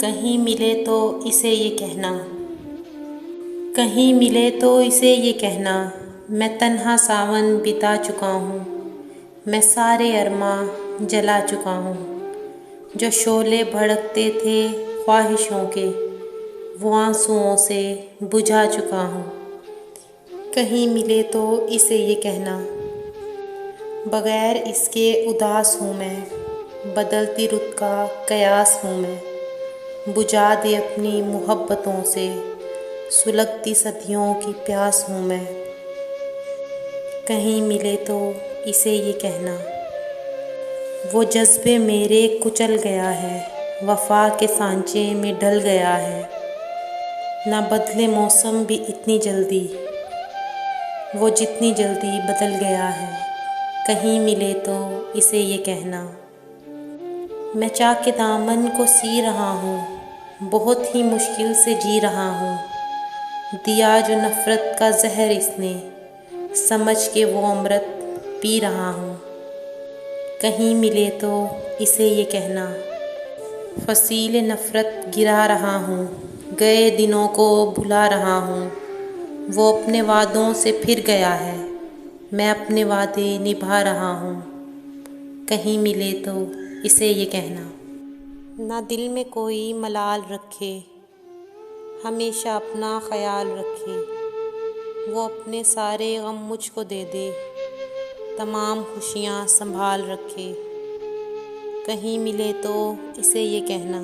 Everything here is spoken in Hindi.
कहीं मिले तो इसे ये कहना, कहीं मिले तो इसे ये कहना, मैं तन्हा सावन बिता चुका हूँ। मैं सारे अरमां जला चुका हूँ। जो शोले भड़कते थे ख्वाहिशों के, वो आंसुओं से बुझा चुका हूँ। कहीं मिले तो इसे ये कहना, बग़ैर इसके उदास हूँ मैं, बदलती रुत का कयास हूँ मैं। बुझा दे अपनी मोहब्बतों से, सुलगती सदियों की प्यास हूँ मैं। कहीं मिले तो इसे ये कहना, वो जज्बे मेरे कुचल गया है, वफ़ा के सांचे में ढल गया है। ना बदले मौसम भी इतनी जल्दी, वो जितनी जल्दी बदल गया है। कहीं मिले तो इसे ये कहना, मैं चाह के दामन को सी रहा हूँ, बहुत ही मुश्किल से जी रहा हूँ। दिया जो नफ़रत का ज़हर इसने, समझ के वो अमृत पी रहा हूँ। कहीं मिले तो इसे ये कहना, फसील नफ़रत गिरा रहा हूँ, गए दिनों को भुला रहा हूँ। वो अपने वादों से फिर गया है, मैं अपने वादे निभा रहा हूँ। कहीं मिले तो इसे ये कहना, ना दिल में कोई मलाल रखे, हमेशा अपना ख्याल रखे। वो अपने सारे गम मुझको दे दे, तमाम खुशियाँ संभाल रखे। कहीं मिले तो इसे ये कहना,